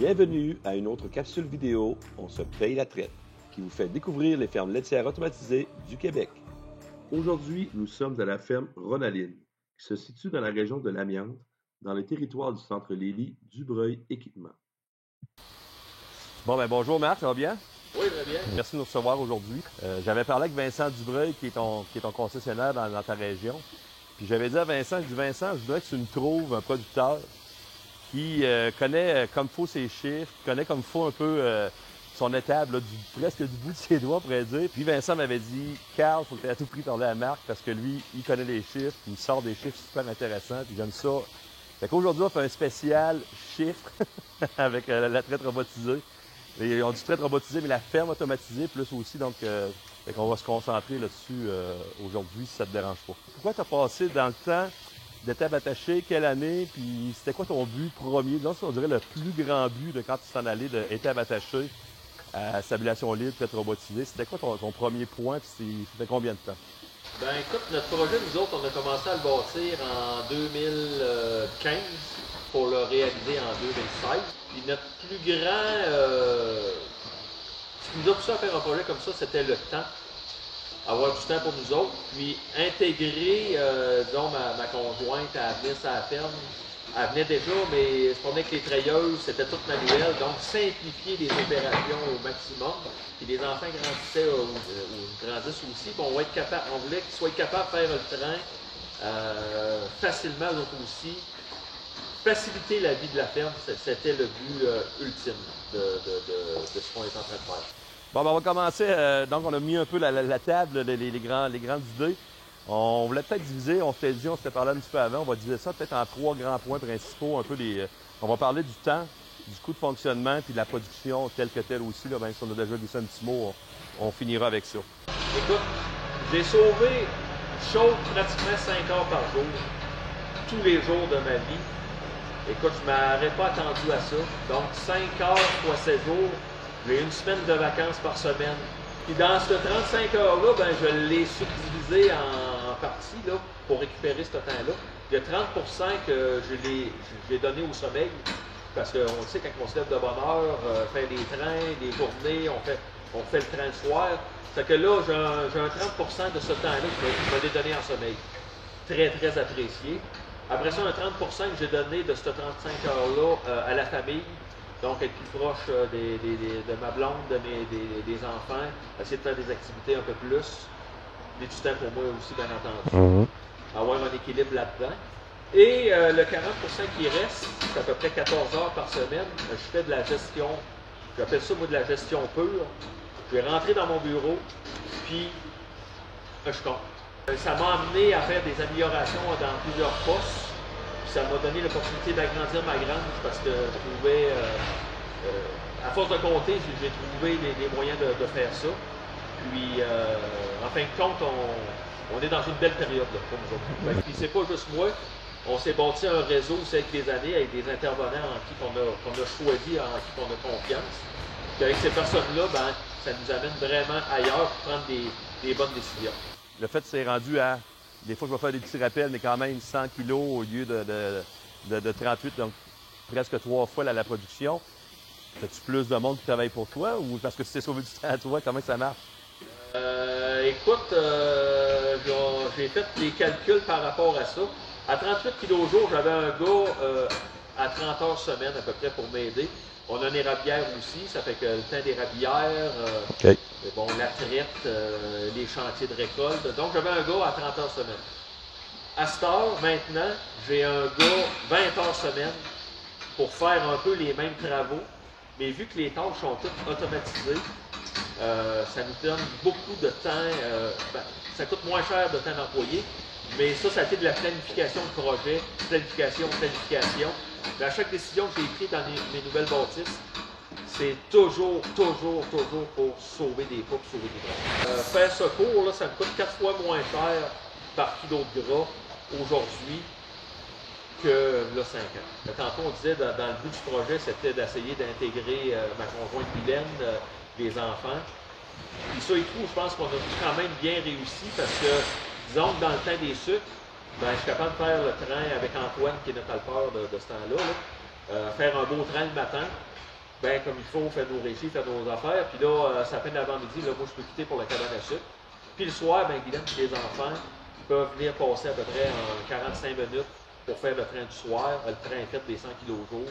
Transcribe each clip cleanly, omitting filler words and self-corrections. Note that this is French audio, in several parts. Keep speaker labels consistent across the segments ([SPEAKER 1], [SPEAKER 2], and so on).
[SPEAKER 1] Bienvenue à une autre capsule vidéo On se paye la traite, qui vous fait découvrir les fermes laitières automatisées du Québec. Aujourd'hui, nous sommes à la ferme Ronaline, qui se situe dans la région de l'Amiante, dans les territoires du centre Lélie Dubreuil Équipement. Bonjour Marc, ça va bien?
[SPEAKER 2] Oui, très bien.
[SPEAKER 1] Merci de nous recevoir aujourd'hui. J'avais parlé avec Vincent Dubreuil, qui est ton concessionnaire dans ta région. Puis j'avais dit à Vincent, je voudrais que tu nous trouves un producteur qui connaît comme il faut ses chiffres, connaît comme il faut un peu son étable, là, presque du bout de ses doigts, pourrait dire. Puis Vincent m'avait dit, Carl, il faut que tu aies à tout prix parler à Marc parce que lui, il connaît les chiffres, il sort des chiffres super intéressants, puis j'aime ça. Fait qu'aujourd'hui, on fait un spécial chiffres avec la traite robotisée. Et on dit traite robotisée, mais la ferme automatisée, plus aussi, donc fait qu'on va se concentrer là-dessus aujourd'hui, si ça te dérange pas. Pourquoi tu as passé dans le temps d'étape attachée, quelle année, puis c'était quoi ton but premier? Disons, on dirait le plus grand but de quand tu t'en allais d'étape attachée à stabulation libre, traite robotisée. C'était quoi ton premier point, puis c'était combien de temps?
[SPEAKER 2] Ben écoute, notre projet, nous autres, on a commencé à le bâtir en 2015 pour le réaliser en 2016. Puis notre plus grand... ce qui nous a poussé à faire un projet comme ça, c'était le temps. Avoir du temps pour nous autres. Puis intégrer, disons, ma conjointe à venir sur la ferme. Elle venait déjà, mais se promenait avec les treilleuses, c'était tout manuel. Donc simplifier les opérations au maximum. Puis les enfants grandissaient ou grandissent aussi. Puis on voulait qu'ils soient capables de faire le train facilement, eux autres aussi. Faciliter la vie de la ferme, c'était le but ultime de ce qu'on est en train de faire.
[SPEAKER 1] Bon, ben, on va commencer. Donc, on a mis un peu la table, les grandes idées. On voulait peut-être diviser, on s'était parlé un petit peu avant, on va diviser ça peut-être en 3 grands points principaux. On va parler du temps, du coût de fonctionnement, puis de la production telle que telle aussi. Là, même si on a déjà glissé un petit mot, on finira avec ça.
[SPEAKER 2] Écoute, j'ai sauvé chaud pratiquement 5 heures par jour, tous les jours de ma vie. Écoute, je ne m'aurais pas attendu à ça. Donc, 5 heures fois 7 jours, j'ai une semaine de vacances par semaine. Puis dans ce 35 heures-là, ben, je l'ai subdivisé en parties là, pour récupérer ce temps-là. Il y a 30 que je l'ai donné au sommeil. Parce qu'on sait, quand on se lève de bonne heure, faire des trains, des journées, on fait le train le soir. C'est que là, j'ai un 30 de ce temps-là que je me l'ai donné en sommeil. Très, très apprécié. Après ça, un 30 que j'ai donné de ce 35 heures-là à la famille. Donc, être plus proche de ma blonde, des enfants, essayer de faire des activités un peu plus. Du temps pour moi aussi, bien entendu. Avoir un équilibre là-dedans. Et le 40 qui reste, c'est à peu près 14 heures par semaine. Je fais de la gestion, j'appelle ça moi de la gestion pure. Je vais rentrer dans mon bureau, puis je compte. Ça m'a amené à faire des améliorations dans plusieurs postes. Ça m'a donné l'opportunité d'agrandir ma grange parce que je trouvais, à force de compter, j'ai trouvé des moyens de faire ça. Puis, en fin de compte, on est dans une belle période là, pour nous autres. Puis, c'est pas juste moi. On s'est bâti un réseau aussi avec des années, avec des intervenants en qui qu'on a choisi, en qui qu'on a confiance. Puis, avec ces personnes-là, ben, ça nous amène vraiment ailleurs pour prendre des bonnes décisions.
[SPEAKER 1] Le fait que c'est rendu à, des fois je vais faire des petits rappels, mais quand même 100 kilos au lieu de 38, donc presque 3 fois la production. As-tu plus de monde qui travaille pour toi ou parce que tu t'es sauvé du temps à toi, comment ça marche?
[SPEAKER 2] Écoute, j'ai fait les calculs par rapport à ça. À 38 kilos au jour, j'avais un gars à 30 heures semaine à peu près pour m'aider. On a une érablière aussi, ça fait que le temps d'érablière, bon, la traite, les chantiers de récolte. Donc, j'avais un gars à 30 heures semaine. À cette heure, maintenant, j'ai un gars 20 heures semaine pour faire un peu les mêmes travaux. Mais vu que les tâches sont toutes automatisées, ça nous donne beaucoup de temps. Ça coûte moins cher de temps d'employé. Mais ça a été de la planification de projet, planification. Mais à chaque décision que j'ai prise dans mes nouvelles bâtisses, c'est toujours pour sauver des pas, pour sauver des gras. Faire ce cours, là, ça me coûte 4 fois moins cher par kilo de gras aujourd'hui que là, 5 ans. Tantôt, on disait, dans le but du projet, c'était d'essayer d'intégrer ma conjointe Mylène, les enfants. Puis ça et tout, je pense qu'on a quand même bien réussi parce que, disons que dans le temps des sucres, ben, je suis capable de faire le train avec Antoine, qui est notre alpeur de ce temps-là. Faire un beau train le matin, ben comme il faut, faire nos récits, faire nos affaires. Puis là, ça fin de l'avant-midi, là, moi, je peux quitter pour la cabane à sucre. Puis le soir, ben, Guylaine et les enfants peuvent venir passer à peu près en 45 minutes pour faire le train du soir. Le train est fait des 100 kg au jour.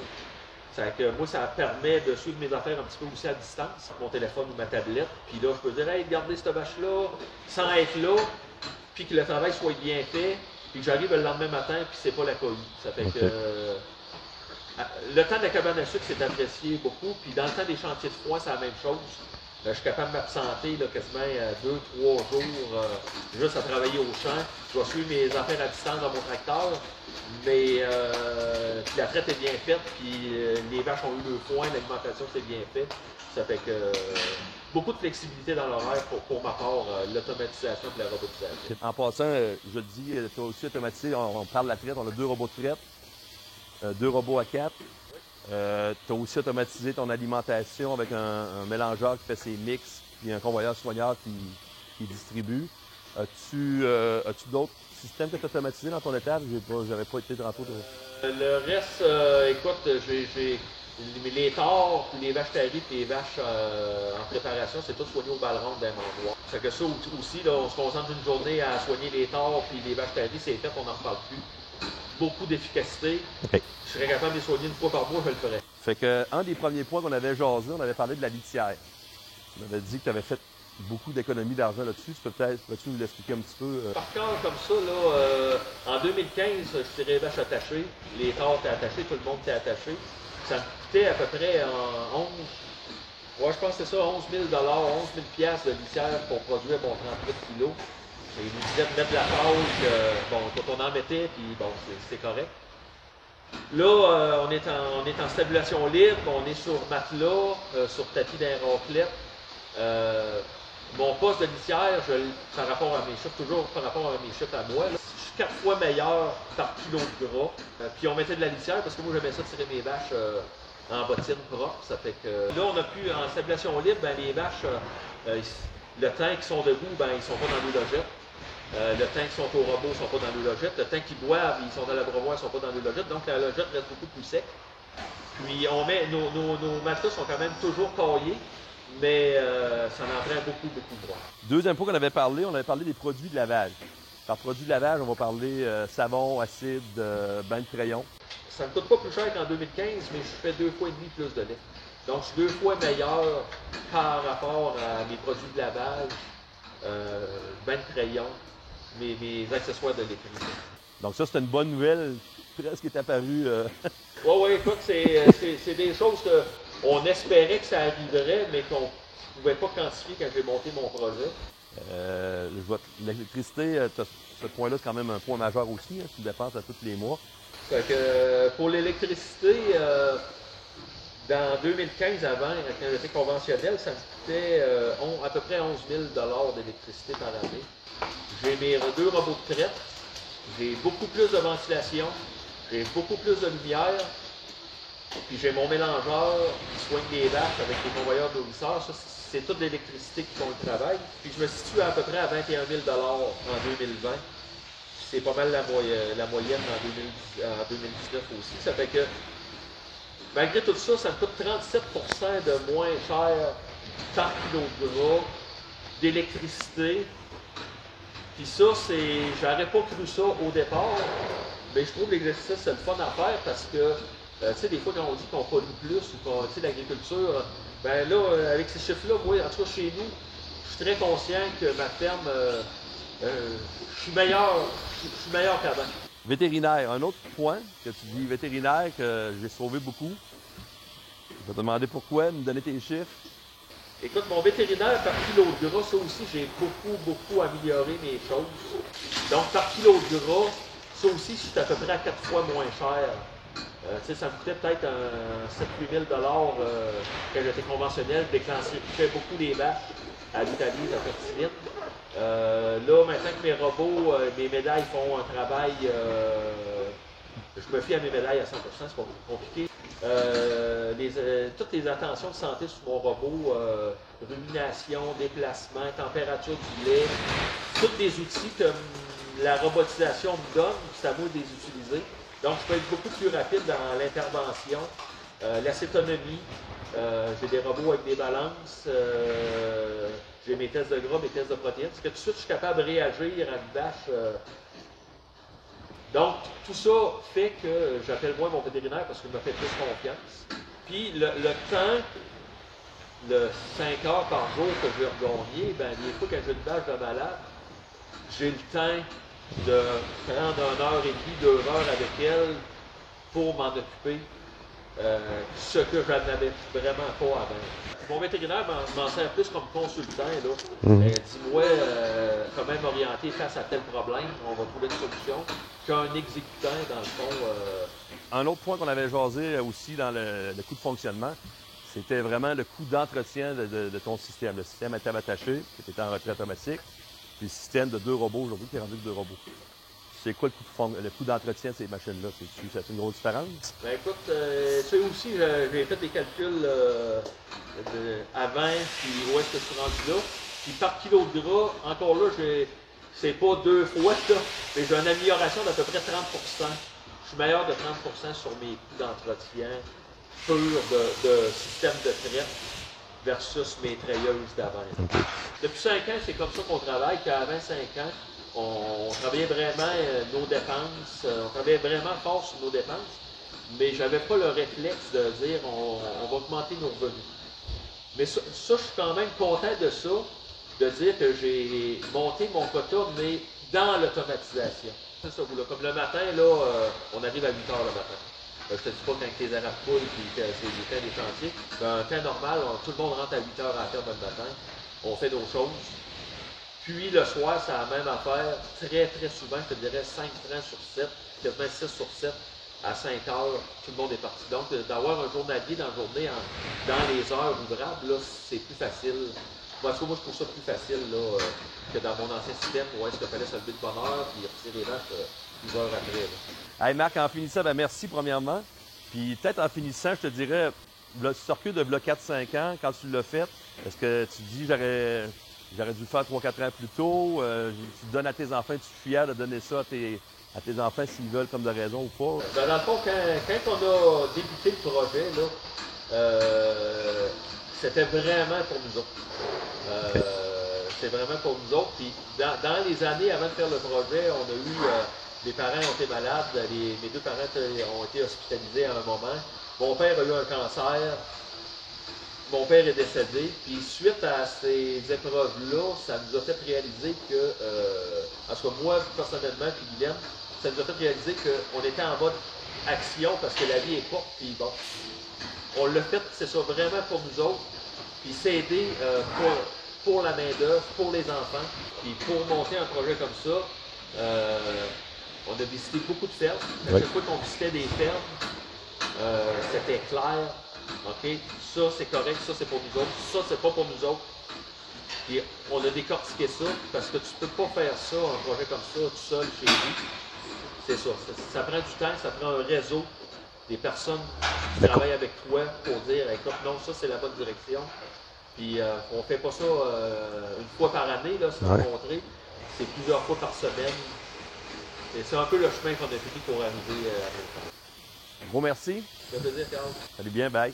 [SPEAKER 2] Que moi, ça permet de suivre mes affaires un petit peu aussi à distance, mon téléphone ou ma tablette. Puis là, je peux dire, hey, regardez cette vache-là, sans être là, puis que le travail soit bien fait, puis que j'arrive le lendemain matin, puis c'est pas la cohue. Ça fait que le temps de la cabane à sucre, c'est apprécié beaucoup. Puis dans le temps des chantiers de froid, c'est la même chose. Je suis capable de m'absenter quasiment 2-3 jours juste à travailler au champ. Je vais suivre mes affaires à distance dans mon tracteur, mais puis la traite est bien faite, puis les vaches ont eu le foin, l'alimentation s'est bien faite. Ça fait que beaucoup de flexibilité dans l'horaire pour ma part, l'automatisation et la robotisation.
[SPEAKER 1] En passant, je te dis, tu as aussi automatisé, on parle de la traite, on a 2 robots de traite, 2 robots à 4. Tu as aussi automatisé ton alimentation avec un mélangeur qui fait ses mix, puis un convoyeur soigneur qui distribue. As-tu d'autres systèmes que tu as automatisés dans ton étable? J'avais pas été tantôt.
[SPEAKER 2] Le reste, écoute, j'ai les tares, les vaches taries, les vaches en préparation, c'est tout soigné au ballon d'un endroit. Ça fait que ça aussi, là, on se concentre une journée à soigner les tares puis les vaches taries, c'est fait, on n'en reparle plus. Beaucoup d'efficacité.
[SPEAKER 1] Okay.
[SPEAKER 2] Je serais capable de les soigner une fois par mois, je le ferais.
[SPEAKER 1] Fait que, un des premiers points qu'on avait jasé, on avait parlé de la litière. On avait dit que tu avais fait beaucoup d'économies d'argent là-dessus. Peux-tu nous l'expliquer un petit peu?
[SPEAKER 2] Par cœur comme ça, là, en 2015, je tirais les vaches attachées. Les tares étaient attachées, tout le monde était attaché. Ça me coûtait à peu près 11, ouais, je pense que c'est ça, 11 000 11 000 de litière pour produire mon 38 kg. Et ils nous disaient de mettre de la pâche, bon, quand on en mettait, puis bon, c'est correct. Là, on est en stabulation libre, on est sur matelas, sur tapis d'un raclette. Mon poste de litière, par rapport à mes chiffres, toujours par rapport à mes chiffres à moi, là, je suis 4 fois meilleur par kilo de gras. Puis on mettait de la litière parce que moi j'aimais ça tirer mes vaches en bottine propre. Ça fait que là, on a pu, en stabulation libre, ben, les vaches, le temps qu'ils sont debout, ben, ils sont pas dans les logettes. Le temps qu'ils sont au robot, ils ne sont pas dans les logettes. Le temps qu'ils boivent, ils sont dans l'abreuvoir, ils ne sont pas dans les logettes. Donc la logette reste beaucoup plus sec. Puis on met nos matelas sont quand même toujours caillés, mais ça en prend beaucoup, beaucoup de droit.
[SPEAKER 1] Deuxième point qu'on avait parlé, on avait parlé des produits de lavage. Par produits de lavage, on va parler savon, acide, bain de crayon.
[SPEAKER 2] Ça ne me coûte pas plus cher qu'en 2015, mais je fais 2,5 fois plus de lait. Donc je suis 2 fois meilleur par rapport à mes produits de lavage, bain de crayon, mes accessoires de l'électricité.
[SPEAKER 1] Donc ça, c'est une bonne nouvelle, presque est apparue.
[SPEAKER 2] Oui, écoute, c'est des choses qu'on espérait que ça arriverait, mais qu'on ne pouvait pas quantifier quand j'ai monté mon projet.
[SPEAKER 1] L'électricité, ce point-là, c'est quand même un point majeur aussi, hein, tu dépenses à tous les mois.
[SPEAKER 2] Fait que, pour l'électricité, dans 2015, avant, quand j'étais conventionnel, ça me coûtait à peu près 11 000 d'électricité par année. J'ai mes 2 robots de traite, j'ai beaucoup plus de ventilation, j'ai beaucoup plus de lumière, puis j'ai mon mélangeur qui soigne les vaches avec des convoyeurs nourrisseurs. Ça, c'est toute l'électricité qui font le travail. Puis je me situe à peu près à 21 000 en 2020. C'est pas mal la moyenne en 2019 aussi. Ça fait que, malgré tout ça, ça me coûte 37 % de moins cher par kilo de gras d'électricité. Puis ça, j'aurais pas cru ça au départ, mais je trouve que l'exercice, c'est le fun à faire parce que, tu sais, des fois, quand on dit qu'on pollue plus ou qu'on, tu sais, l'agriculture, ben là, avec ces chiffres-là, moi, en tout cas, chez nous, je suis très conscient que ma ferme, je suis meilleur qu'avant.
[SPEAKER 1] Vétérinaire, un autre point que tu dis, vétérinaire, que j'ai sauvé beaucoup. Je vais te demander pourquoi, me donner tes chiffres.
[SPEAKER 2] Écoute, mon vétérinaire par kilo de gras, ça aussi, j'ai beaucoup amélioré mes choses. Donc, par kilo de gras, ça aussi, c'est à peu près à 4 fois moins cher. Tu sais, ça me coûtait peut-être 7 000 quand j'étais conventionnel, déclenchais beaucoup les vaches à l'Italie, à Fertiline. Là, maintenant que mes robots, mes médailles font un travail, je me fie à mes médailles à 100%, c'est pas compliqué. Toutes les attentions de santé sur mon robot, rumination, déplacement, température du lait, tous des outils que la robotisation me donne, c'est à moi de les utiliser. Donc, je peux être beaucoup plus rapide dans l'intervention. l'acétonomie, j'ai des robots avec des balances, j'ai mes tests de gras, mes tests de protéines. Parce que tout de suite, je suis capable de réagir à une vache. Donc, tout ça fait que j'appelle moins mon vétérinaire parce qu'il me fait plus confiance. Puis, le temps, le 5 heures par jour que je vais regagner, ben, des fois, quand j'ai une vache de malade, j'ai le temps de prendre 1h30, 2 heures avec elle pour m'en occuper. Ce que je n'avais vraiment pas avant. Mon vétérinaire m'en sert plus comme consultant. Dis-moi comment m'orienter face à tel problème, on va trouver une solution, qu'un exécutant, dans le fond.
[SPEAKER 1] Un autre point qu'on avait jasé aussi dans le coût de fonctionnement, c'était vraiment le coût d'entretien de ton système. Le système à table attachée, qui était en retrait automatique, puis le système de 2 robots aujourd'hui, qui est rendu de 2 robots. C'est quoi le coût d'entretien de ces machines-là? C'est une grosse différence?
[SPEAKER 2] Ben écoute, ça aussi, j'ai fait des calculs avant, puis où est-ce que je suis rendu là. Puis par kilo de gras, encore là, c'est pas 2 fois, là, mais j'ai une amélioration d'à peu près 30%. Je suis meilleur de 30% sur mes coûts d'entretien purs de système de traite versus mes treilleuses d'avant. Okay. Depuis 5 ans, c'est comme ça qu'on travaille, qu'avant 5 ans, on travaillait vraiment nos dépenses, on travaillait vraiment fort sur nos dépenses, mais je n'avais pas le réflexe de dire on va augmenter nos revenus. Mais ça, je suis quand même content de ça, de dire que j'ai monté mon quota, mais dans l'automatisation. C'est ça, comme le matin, là, on arrive à 8 heures le matin. Je ne te dis pas quand les arabes coulent et que c'est le temps des chantiers. Ben, un temps normal, tout le monde rentre à 8 heures à la ferme le matin, on fait nos choses. Puis le soir, c'est la même affaire, très souvent, je te dirais 5 ans sur 7, quasiment 6 sur 7, à 5 heures, tout le monde est parti. Donc, d'avoir un journalier dans la journée, dans les heures ouvrables, là, c'est plus facile. Moi, je trouve ça plus facile là, que dans mon ancien système, où est-ce qu'il fallait se lever de bonne heure, puis retirer les vaches 12 heures après. Là.
[SPEAKER 1] Hey Marc, en finissant, ben merci premièrement. Puis peut-être en finissant, je te dirais, le circuit de 4-5 ans, quand tu l'as fait, est-ce que tu te dis, j'aurais dû le faire 3-4 ans plus tôt. Tu donnes à tes enfants, tu es fier de donner ça à tes enfants s'ils veulent comme de raison ou pas?
[SPEAKER 2] Ben, dans le fond, quand on a débuté le projet, là, c'était vraiment pour nous autres. Okay. C'était vraiment pour nous autres. Puis dans les années avant de faire le projet, on a eu, mes parents ont été malades, mes 2 parents ont été hospitalisés à un moment. Mon père a eu un cancer. Mon père est décédé, puis suite à ces épreuves-là, ça nous a fait réaliser que, en tout cas moi personnellement, puis Guylaine, ça nous a fait réaliser qu'on était en mode action parce que la vie est courte, puis bon, on l'a fait, c'est ça, vraiment pour nous autres, puis s'aider pour la main-d'œuvre, pour les enfants, puis pour monter un projet comme ça, on a visité beaucoup de fermes. À chaque fois qu'on visitait des fermes, c'était clair. OK, ça c'est correct, ça c'est pour nous autres, ça c'est pas pour nous autres. Puis on a décortiqué ça parce que tu peux pas faire ça, un projet comme ça, tout seul chez vous. C'est ça, ça prend du temps, ça prend un réseau, des personnes qui travaillent avec toi pour dire, écoute, non, ça c'est la bonne direction. Puis on fait pas ça une fois par année, là, se rencontrer, c'est plusieurs fois par semaine. Et c'est un peu le chemin qu'on a pris pour arriver à notre.
[SPEAKER 1] Gros merci.
[SPEAKER 2] Ça fait plaisir, Carl.
[SPEAKER 1] Salut bien, bye.